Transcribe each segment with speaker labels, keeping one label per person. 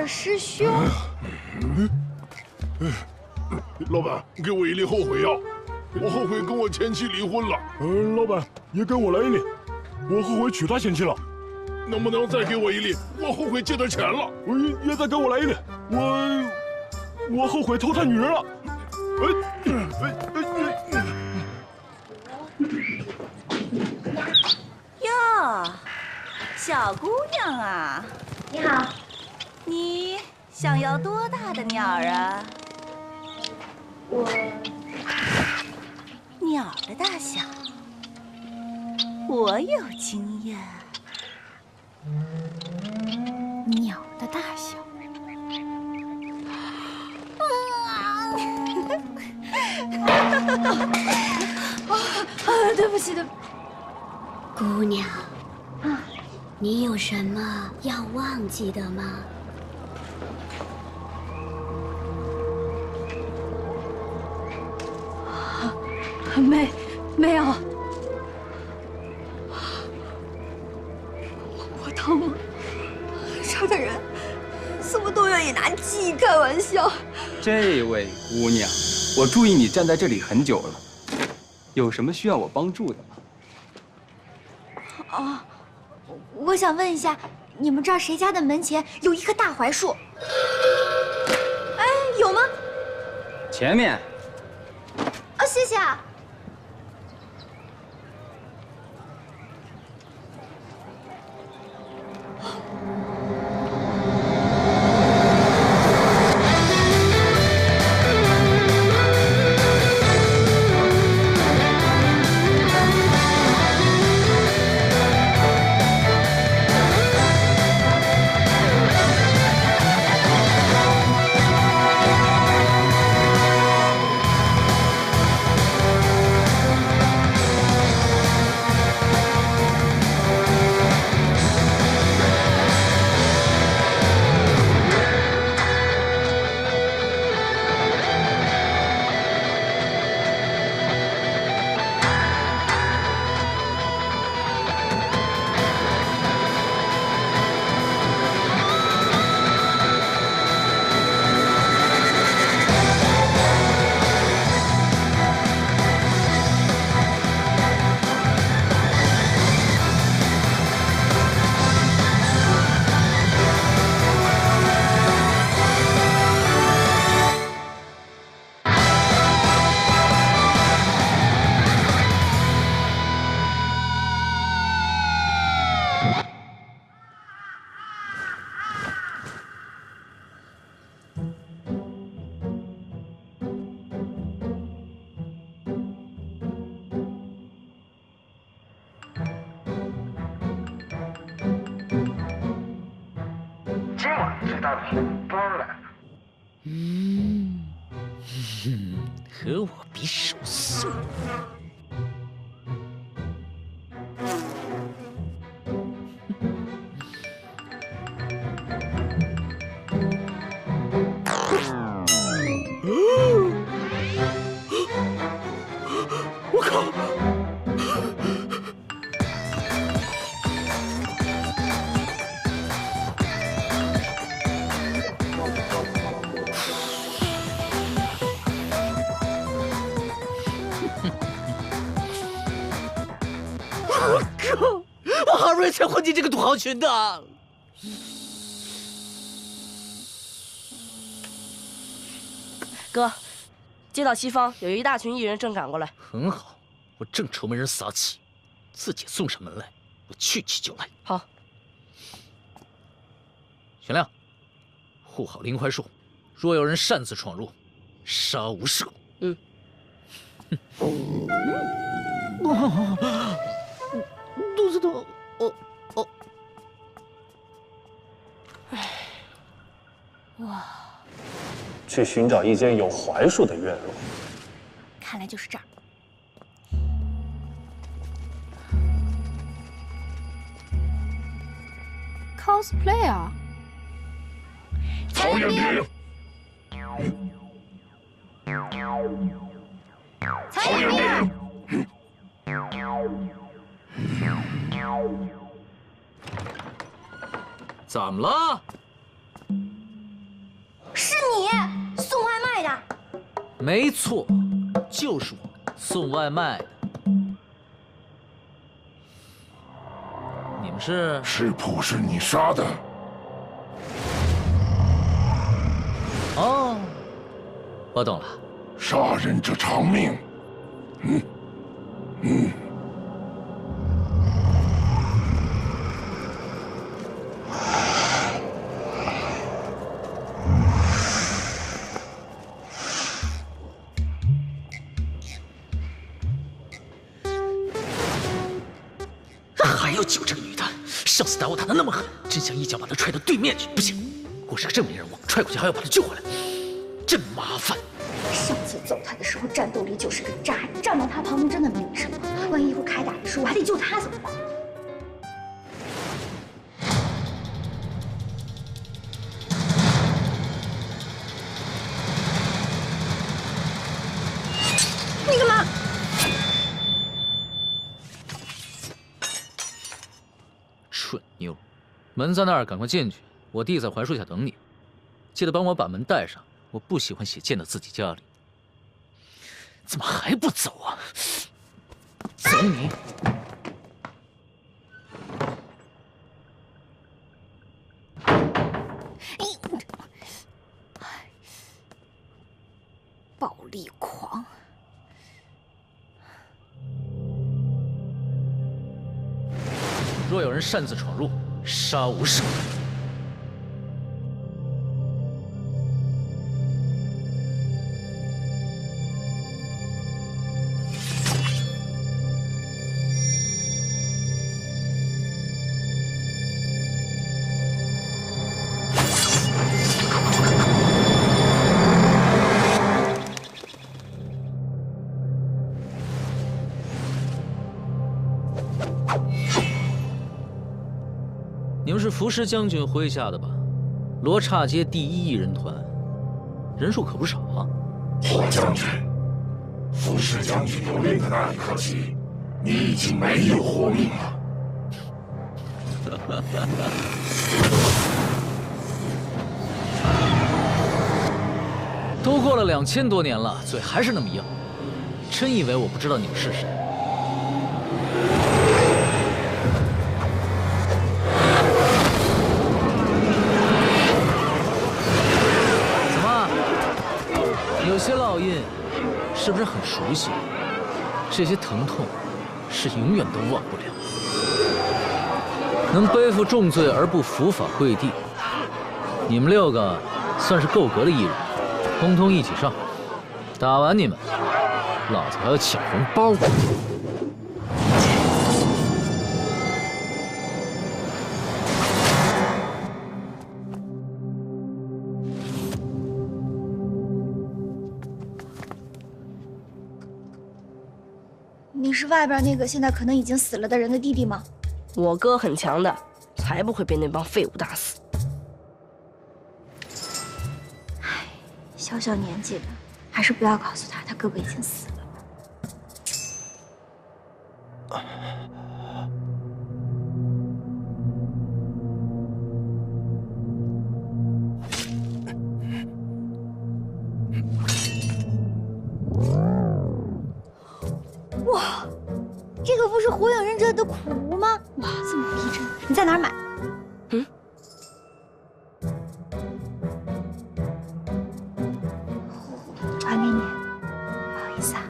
Speaker 1: 二师兄。
Speaker 2: 老板，给我一粒后悔药，我后悔跟我前妻离婚了。
Speaker 3: 老板，也给我来一粒，我后悔娶她前妻了。
Speaker 2: 能不能再给我一粒？我后悔借她钱了。
Speaker 3: 也再给我来一粒，我后悔偷她女人了。
Speaker 1: 哟，小姑娘啊，
Speaker 4: 你好，
Speaker 1: 你想要多大的鸟儿啊？鸟的大小，我有经验。
Speaker 4: 鸟的大小。对不起，
Speaker 5: 姑娘，你有什么要忘记的吗？
Speaker 4: 没有。我疼吗？这儿的人怎么都愿意拿记忆开玩笑？
Speaker 6: 这位姑娘，我注意你站在这里很久了，有什么需要我帮助的吗？
Speaker 4: 哦，我想问一下，你们这儿谁家的门前有一棵大槐树？哎，有吗？
Speaker 6: 前面。
Speaker 4: 啊，谢谢啊。
Speaker 7: 今晚最大的红包来了。
Speaker 8: 和我比手速。
Speaker 3: 我靠！
Speaker 8: 我好不容易才混进这个土豪群的。
Speaker 9: 哥，街道西方有一大群艺人正赶过来。
Speaker 8: 很好，我正愁没人撒气，自己送上门来，我去气就来。
Speaker 9: 好，
Speaker 8: 玄亮，护好灵槐树，若有人擅自闯入，杀无赦。
Speaker 9: 嗯。
Speaker 8: 肚子疼。
Speaker 4: 哇，
Speaker 10: 去寻找一间有槐树的院落。
Speaker 4: 看来就是这儿。cosplay 啊！
Speaker 2: 曹彦兵，
Speaker 4: 曹彦兵。
Speaker 8: 怎么了？
Speaker 4: 是你送外卖的？
Speaker 8: 没错，就是我送外卖的。你们是？
Speaker 2: 食谱是你杀的。
Speaker 8: 哦，我懂了。
Speaker 2: 杀人者偿命。
Speaker 8: 还要救这个女的！上次打我打得那么狠，真想一脚把她踹到对面去。不行，我是个正面人物，踹过去还要把她救回来，真麻烦。
Speaker 4: 上次揍他的时候，战斗力就是个渣，站到他旁边真的没什么。万一一会儿开打的时候，我还得救他怎么办？你干嘛？
Speaker 8: 蠢妞，门在那儿，赶快进去。我弟在槐树下等你，记得帮我把门带上。我不喜欢血溅到自己家里。怎么还不走啊？走你！
Speaker 4: 暴力狂！
Speaker 8: 若有人擅自闯入，杀无赦。你们是伏石将军麾下的吧？罗刹街第一异人团，人数可不少啊。
Speaker 2: 霍将军，伏石将军有令的那一刻起，你已经没有活命了。
Speaker 8: 都过了2000多年了，嘴还是那么硬，真以为我不知道你们是谁？有些烙印是不是很熟悉？这些疼痛是永远都忘不了。能背负重罪而不伏法跪地，你们6个算是够格的艺人，通通一起上。打完你们，老子还要抢红包。
Speaker 4: 你是外边那个现在可能已经死了的人的弟弟吗？
Speaker 9: 我哥很强的，才不会被那帮废物打死。
Speaker 4: 唉，小小年纪的，还是不要告诉他，他哥哥已经死了。哇，这个不是《火影忍者》的苦无吗？哇，这么逼真！你在哪儿买？
Speaker 9: 嗯，
Speaker 4: 还给你，不好意思啊。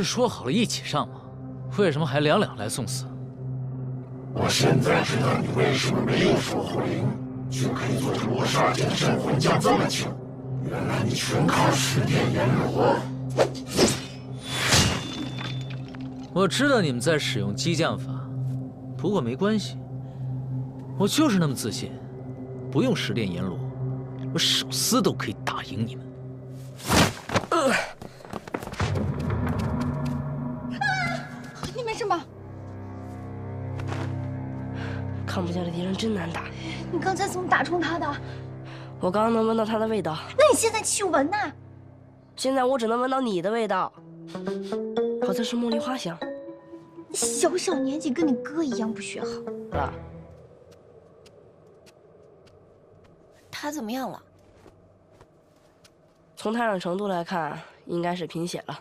Speaker 8: 说好了一起上吗？为什么还两两来送死？
Speaker 2: 我现在知道你为什么没有守护灵，却可以做出罗刹界的镇魂将这么久。原来你全靠十殿阎罗。
Speaker 8: 我知道你们在使用激将法，不过没关系，我就是那么自信，不用十殿阎罗，我手撕都可以打赢你们。
Speaker 4: 你没事吧？
Speaker 9: 看不见的敌人真难打。
Speaker 4: 你刚才怎么打中他的？
Speaker 9: 我刚刚能闻到他的味道。
Speaker 4: 那你现在去闻呐？
Speaker 9: 现在我只能闻到你的味道，好像是茉莉花香。
Speaker 4: 你小小年纪跟你哥一样不学好。
Speaker 9: 啊，
Speaker 1: 他怎么样了？
Speaker 9: 从烫伤程度来看，应该是贫血了。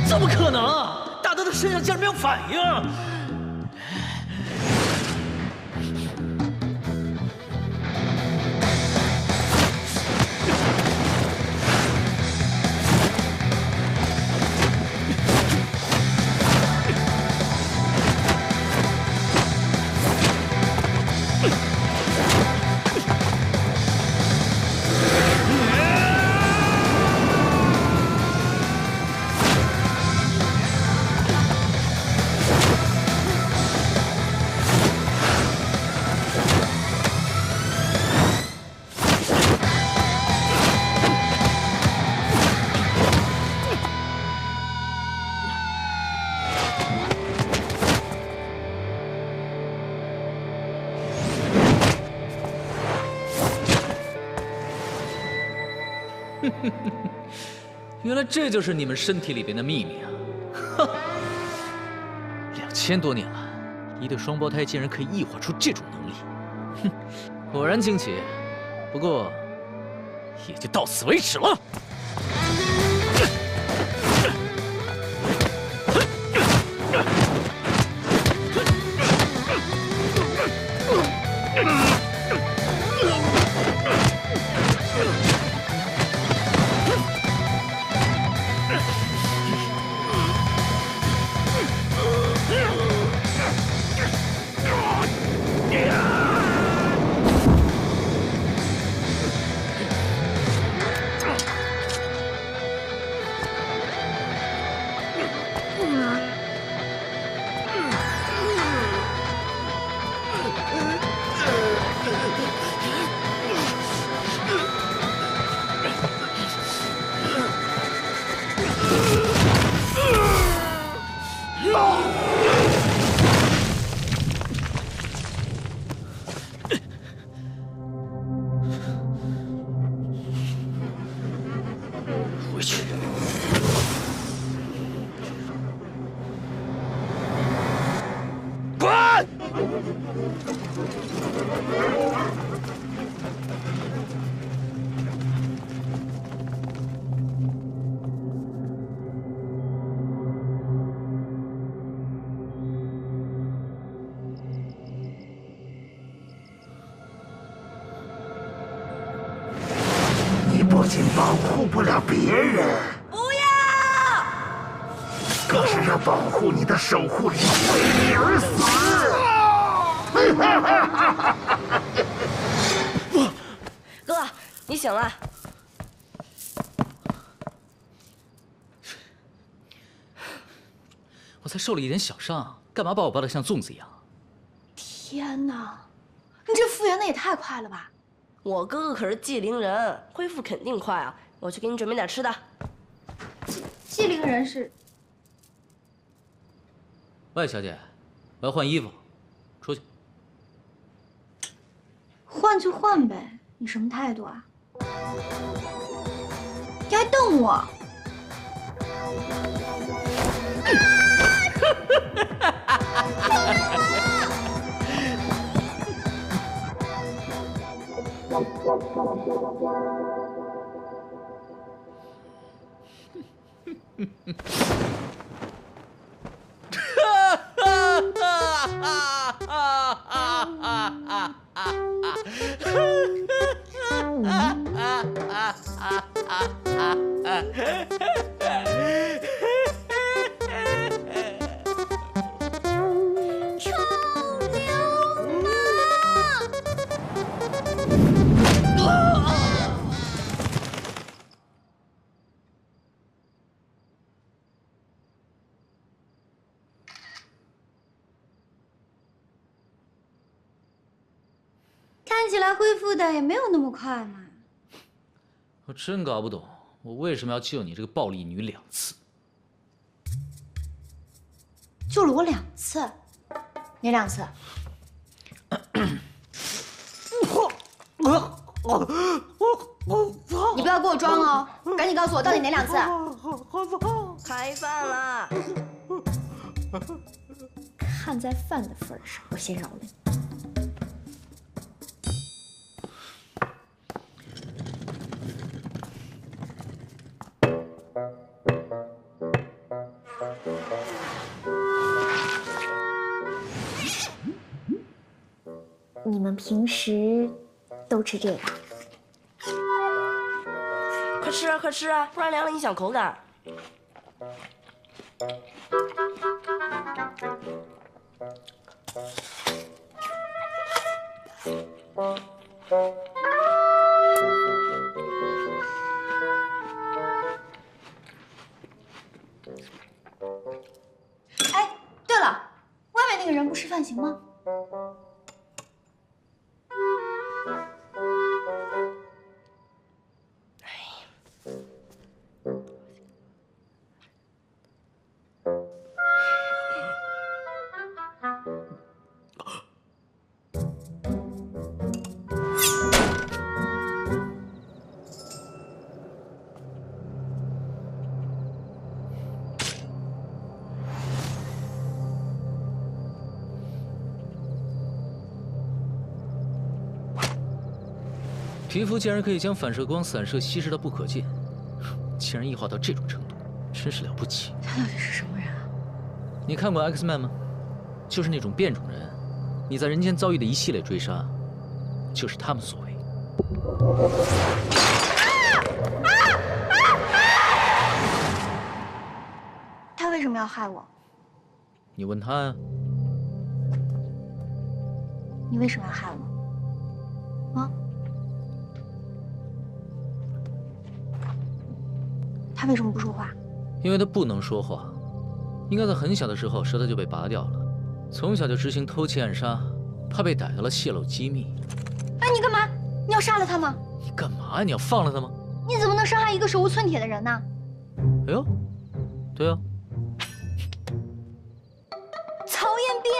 Speaker 8: 怎么可能？打到他身上竟然没有反应！原来这就是你们身体里边的秘密啊！哈，2000多年了，一对双胞胎竟然可以异化出这种能力，哼，果然惊奇。不过，也就到此为止了。回去。滚！
Speaker 2: 你不仅保护不了别人，
Speaker 1: 不要！
Speaker 2: 更是让保护你的守护灵为你而死。
Speaker 9: 哥，你醒了。
Speaker 8: 我才受了一点小伤，干嘛把我抱得像粽子一样？
Speaker 4: 天哪，你这复原的也太快了吧！
Speaker 9: 我哥哥可是祭灵人，恢复肯定快啊！我去给你准备点吃的。
Speaker 4: 祭灵人是？
Speaker 8: 喂，小姐，我要换衣服，出去。
Speaker 4: 换就换呗，你什么态度啊？你还瞪我？看起来恢复的也没有那么快嘛。
Speaker 8: 我真搞不懂，我为什么要救你这个暴力女2次？
Speaker 4: 救了我2次，哪2次？你不要给我装哦，赶紧告诉我到底哪2次？
Speaker 9: 开饭啦！
Speaker 4: 看在饭的份上，我先饶了你。你们平时都吃这个？
Speaker 9: 快吃啊，快吃啊，不然凉了影响口感。
Speaker 4: 哎，对了，外面那个人不吃饭行吗？
Speaker 8: 皮肤竟然可以将反射光散射稀释到不可见，竟然异化到这种程度，真是了不起。
Speaker 4: 他到底是什么人啊？
Speaker 8: 你看过 X-Men 吗？就是那种变种人，你在人间遭遇的一系列追杀，就是他们所为。
Speaker 4: 他为什么要害我？
Speaker 8: 你问他呀。
Speaker 4: 你为什么要害我？啊？他为什么不说话？
Speaker 8: 因为他不能说话，应该在很小的时候舌头就被拔掉了，从小就执行偷窃暗杀，怕被逮到了泄露机密。
Speaker 4: 哎，你干嘛？你要杀了他吗？
Speaker 8: 你干嘛呀？你要放了他吗？
Speaker 4: 你怎么能伤害一个手无寸铁的人呢？
Speaker 8: 哎呦，对啊。
Speaker 4: 曹彦兵，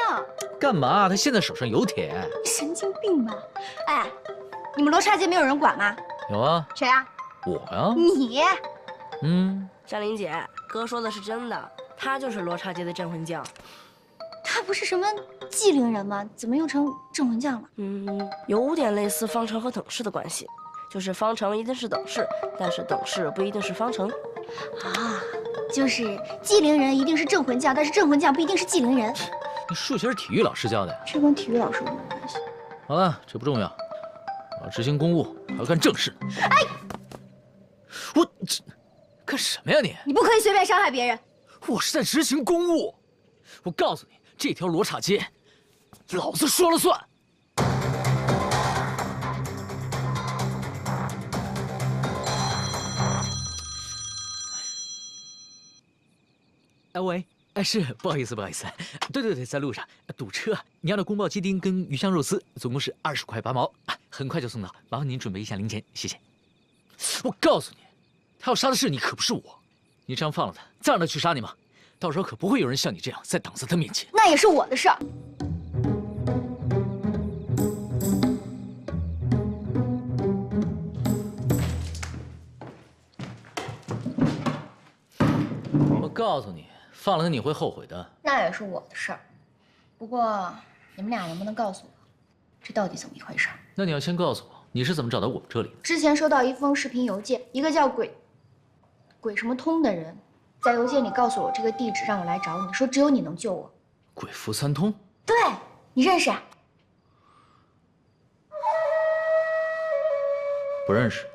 Speaker 8: 干嘛？他现在手上有铁。
Speaker 4: 你神经病吧？哎，你们罗刹街没有人管吗？
Speaker 8: 有啊。
Speaker 4: 谁啊？
Speaker 8: 我呀。
Speaker 4: 你。
Speaker 9: 山林姐，哥说的是真的，他就是罗刹街的镇魂将。
Speaker 4: 他不是什么纪灵人吗？怎么又成镇魂将了？
Speaker 9: 有点类似方程和等式的关系，就是方程一定是等式，但是等式不一定是方程。
Speaker 4: 啊，就是纪灵人一定是镇魂将，但是镇魂将不一定是纪灵人。
Speaker 8: 你数学是体育老师教的，
Speaker 4: 这跟体育老师有什么关系？
Speaker 8: 好了，这不重要，我要执行公务，还要干正事。
Speaker 4: 哎，
Speaker 8: 我这干什么呀你？
Speaker 4: 你不可以随便伤害别人。
Speaker 8: 我是在执行公务。我告诉你，这条罗刹街，老子说了算。哎喂，哎是，不好意思，对，在路上堵车。你要的宫保鸡丁跟鱼香肉丝，总共是20块8毛，很快就送到，麻烦您准备一下零钱，谢谢。我告诉你，他要杀的是你，可不是我。你这样放了他，再让他去杀你吗？到时候可不会有人像你这样再挡在他面前。
Speaker 4: 那也是我的事儿。
Speaker 8: 我告诉你，放了他你会后悔的。
Speaker 4: 那也是我的事儿。不过你们俩能不能告诉我，这到底怎么一回事？
Speaker 8: 那你要先告诉我，你是怎么找到我们这里的？
Speaker 4: 之前收到一封视频邮件，一个叫鬼什么通的人，在邮件里告诉我这个地址，让我来找你，说只有你能救我。
Speaker 8: 鬼符三通？
Speaker 4: 对，你认识啊？
Speaker 8: 不认识。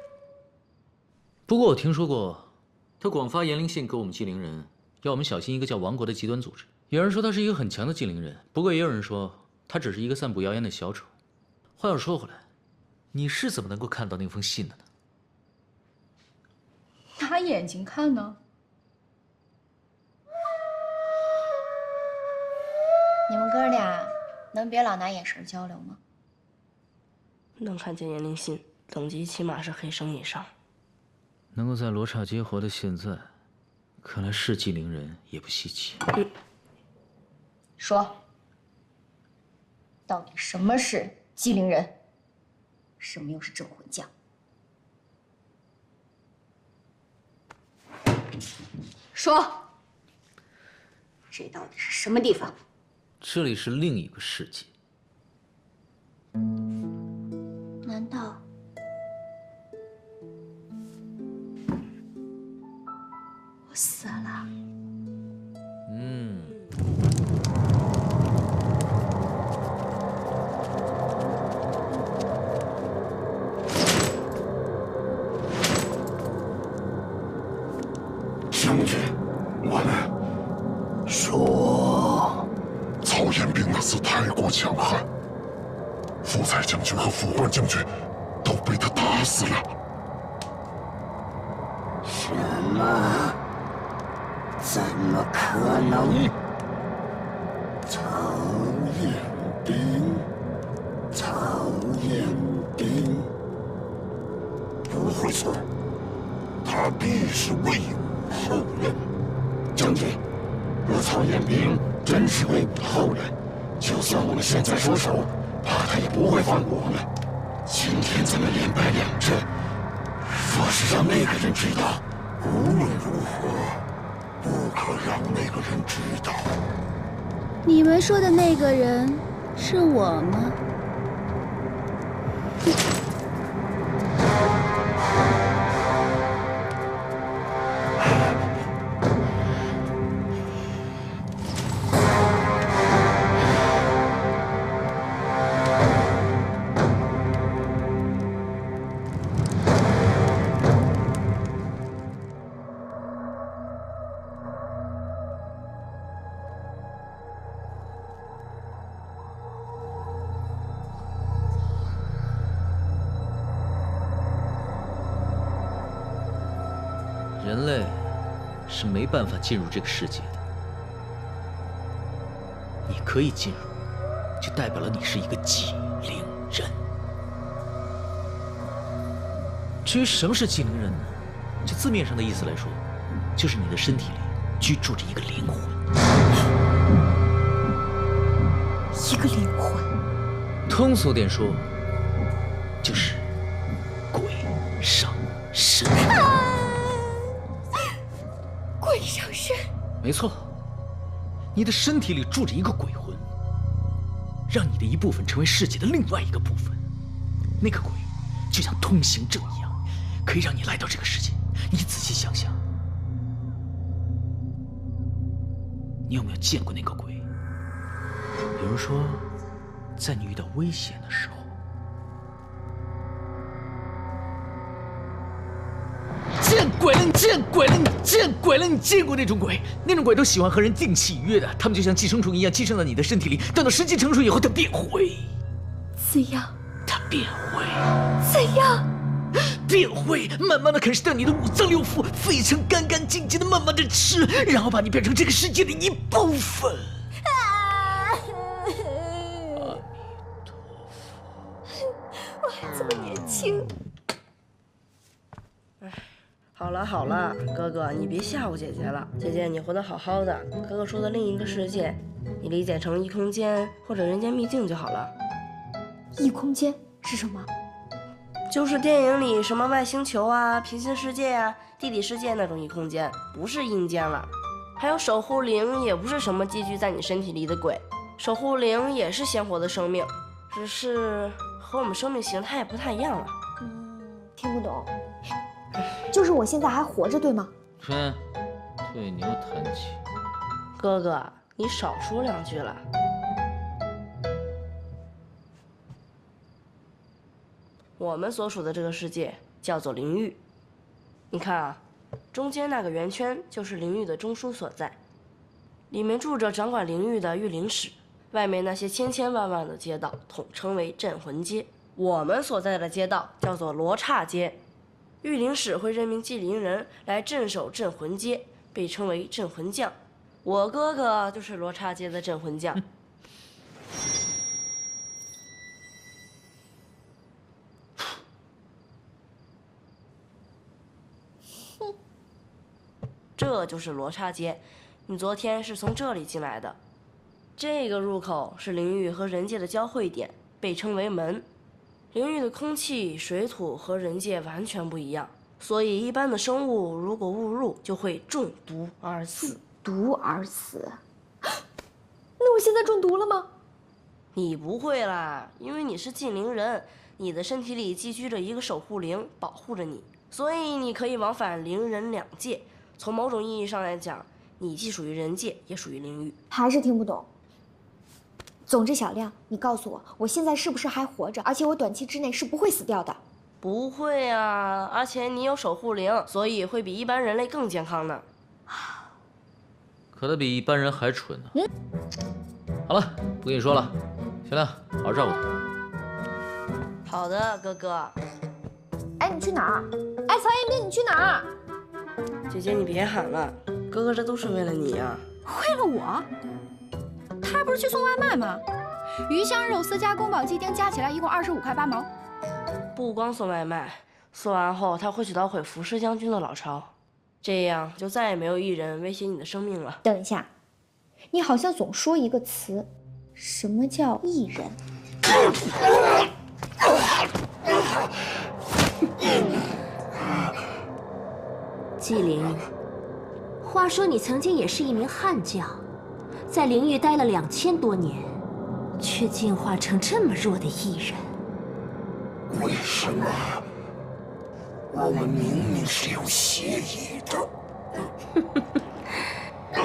Speaker 8: 不过我听说过，他广发言灵信给我们寂灵人，要我们小心一个叫王国的极端组织。有人说他是一个很强的寂灵人，不过也有人说他只是一个散布谣言的小丑。话又说回来，你是怎么能够看到那封信的呢？
Speaker 4: 拿眼睛看呢。你们哥俩能别老拿眼神交流吗？
Speaker 9: 能看见言灵信，等级起码是黑生以上。
Speaker 8: 能够在罗刹街活到现在，看来是寂灵人也不稀奇。
Speaker 4: 说，到底什么是寂灵人？什么又是镇魂将？说，这到底是什么地方？
Speaker 8: 这里是另一个世界。
Speaker 4: 难道我死了？
Speaker 2: 将军，我们说，曹彦斌那厮太过强悍，福彩将军和副官将军都被他打死了。
Speaker 11: 什么？怎么可能？曹彦斌，曹彦斌，
Speaker 2: 不会错，他必是魏武后人。将军，若曹彦斌真是魏武的后人，就算我们现在收手，怕他也不会放过我们。今天咱们连败2阵，若是让那个人知道，无论如何不可让那个人知道。
Speaker 5: 你们说的那个人是我吗？
Speaker 8: 人类是没办法进入这个世界的。你可以进入，就代表了你是一个寂灵人。至于什么是寂灵人呢？就字面上的意思来说，就是你的身体里居住着一个灵魂。
Speaker 4: 一个灵魂。
Speaker 8: 通俗点说，就是鬼上身。
Speaker 4: 鬼上身。
Speaker 8: 没错，你的身体里住着一个鬼魂，让你的一部分成为世界的另外一个部分。那个鬼就像通行证一样，可以让你来到这个世界。你仔细想想，你有没有见过那个鬼？比如说，在你遇到危险的时候。见鬼了！你见鬼了！你见鬼了！你见过那种鬼？那种鬼都喜欢和人定契约的，他们就像寄生虫一样寄生到你的身体里，等到时机成熟以后，它变灰。
Speaker 4: 怎样？
Speaker 8: 它变灰。
Speaker 4: 怎样？
Speaker 8: 变灰，慢慢的啃食掉你的五脏六腑，沸腾干干净净的，慢慢的吃，然后把你变成这个世界的一部分。阿弥陀佛。
Speaker 4: 我还这么年轻。
Speaker 9: 好了好了，哥哥，你别吓唬姐姐了。姐姐，你活得好好的。哥哥说的另一个世界，你理解成异空间或者人间秘境就好了。
Speaker 4: 异空间是什么？
Speaker 9: 就是电影里什么外星球啊、平行世界啊，地理世界那种异空间，不是阴间了。还有守护灵，也不是什么寄居在你身体里的鬼，守护灵也是鲜活的生命，只是和我们生命形态不太一样了。
Speaker 4: 听不懂。就是我现在还活着，对吗？
Speaker 8: 春，对牛弹琴。
Speaker 9: 哥哥，你少说2句了。我们所属的这个世界叫做灵域，你看啊，中间那个圆圈就是灵域的中枢所在，里面住着掌管灵域的御灵使，外面那些千千万万的街道统称为镇魂街。我们所在的街道叫做罗刹街，御灵使会任命祭灵人来镇守镇魂街，被称为镇魂将。我哥哥就是罗刹街的镇魂将。这就是罗刹街，你昨天是从这里进来的。这个入口是灵域和人界的交汇点，被称为门。灵域的空气、水土和人界完全不一样，所以一般的生物如果误入，就会中毒而死。
Speaker 4: 毒而死？那我现在中毒了吗？
Speaker 9: 你不会啦，因为你是禁灵人，你的身体里寄居着一个守护灵，保护着你，所以你可以往返灵人2界。从某种意义上来讲，你既属于人界，也属于灵域。
Speaker 4: 还是听不懂。总之，小亮，你告诉我，我现在是不是还活着？而且我短期之内是不会死掉的。
Speaker 9: 不会啊，而且你有守护灵，所以会比一般人类更健康呢。
Speaker 8: 可他比一般人还蠢呢。好了，不跟你说了，小亮，好好照顾他。
Speaker 9: 好的，哥哥。
Speaker 4: 哎，你去哪儿？哎，曹彦斌，你去哪儿？
Speaker 9: 姐姐，你别喊了，哥哥这都是为了你呀。
Speaker 12: 为了我？他不是去送外卖吗？鱼香肉丝加宫保鸡丁加起来一共25块8毛。
Speaker 9: 不光送外卖，送完后他会去捣毁服侍将军的老巢，这样就再也没有一人威胁你的生命了。
Speaker 4: 等一下，你好像总说一个词，什么叫异人？
Speaker 5: 纪灵，话说你曾经也是一名悍将，在灵域待了2000多年，却进化成这么弱的异人。
Speaker 11: 为什么？我们明明是有协议的。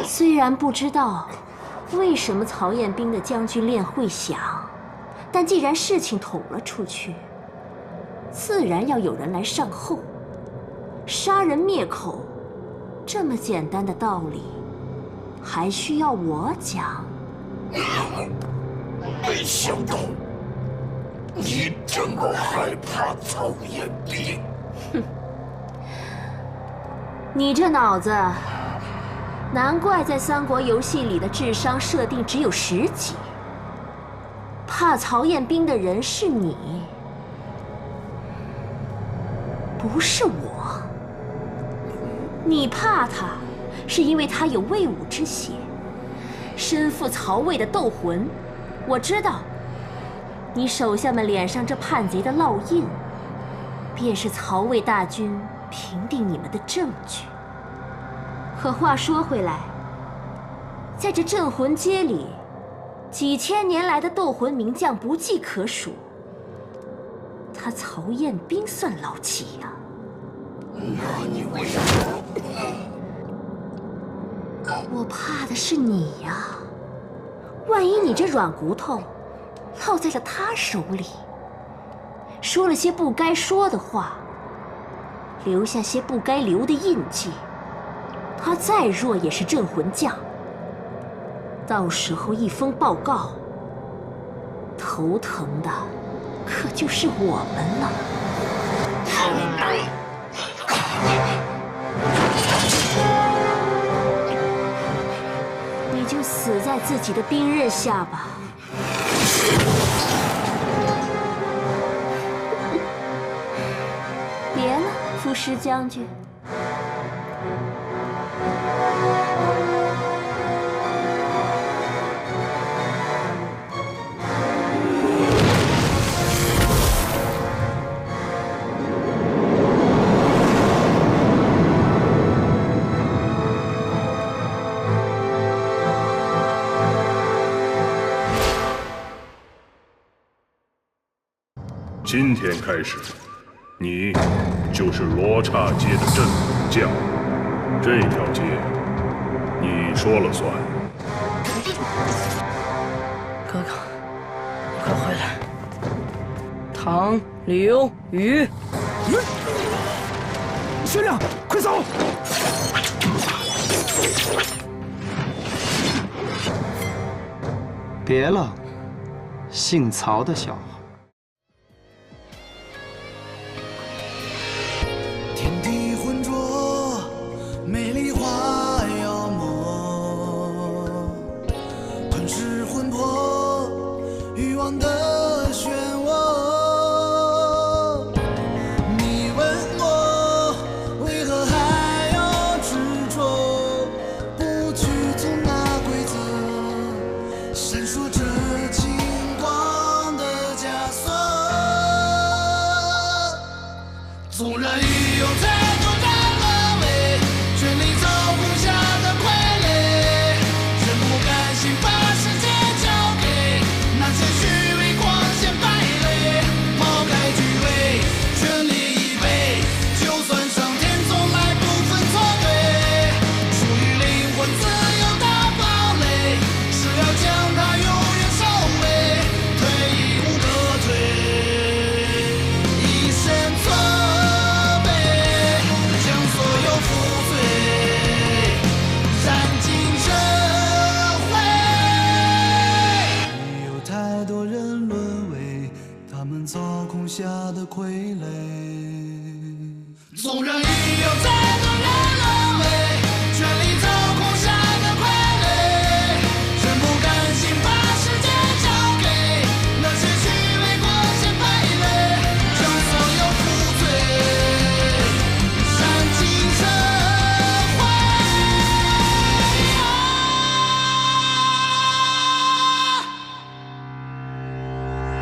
Speaker 5: 虽然不知道为什么曹彦斌的将军链会响，但既然事情捅了出去，自然要有人来善后。杀人灭口，这么简单的道理，还需要我讲？
Speaker 11: 没想到你这么害怕曹彦斌。
Speaker 5: 哼，你这脑子，难怪在三国游戏里的智商设定只有10级。怕曹彦斌的人是你，不是我。你怕他，是因为他有魏武之血，身负曹魏的斗魂。我知道，你手下们脸上这叛贼的烙印，便是曹魏大军平定你们的证据。可话说回来，在这镇魂街里，几千年来的斗魂名将不计可数，他曹彦斌算老几呀？
Speaker 11: 那你为什么？
Speaker 5: 我怕的是你呀！万一你这软骨头落在了他手里，说了些不该说的话，留下些不该留的印记，他再弱也是镇魂将。到时候一封报告，头疼的可就是我们了。你就死在自己的兵刃下吧。别了，副师将军。
Speaker 3: 今天开始，你就是罗刹街的镇武将。这条街，你说了算。
Speaker 9: 哥哥，你快回来！唐刘虞，
Speaker 13: 薛亮，快走！
Speaker 14: 别了，姓曹的小孩。
Speaker 15: 天地浑浊，美丽花妖魔，吞噬魂魄，欲望的漩涡。你问我为何还要执着，不去从那规则，闪烁着金光的枷锁。纵然已有太多的沦为，权力操控下的傀儡，人不甘心把世界交给那些虚伪光鲜败类，抛开虚伪，全力以赴，就算上天从来不分错对，属于灵魂自由的堡垒，是要将它永远守卫，退亦无可退，一身错背，将所有负罪燃尽社会。已有太多人沦为他们操控下的傀儡。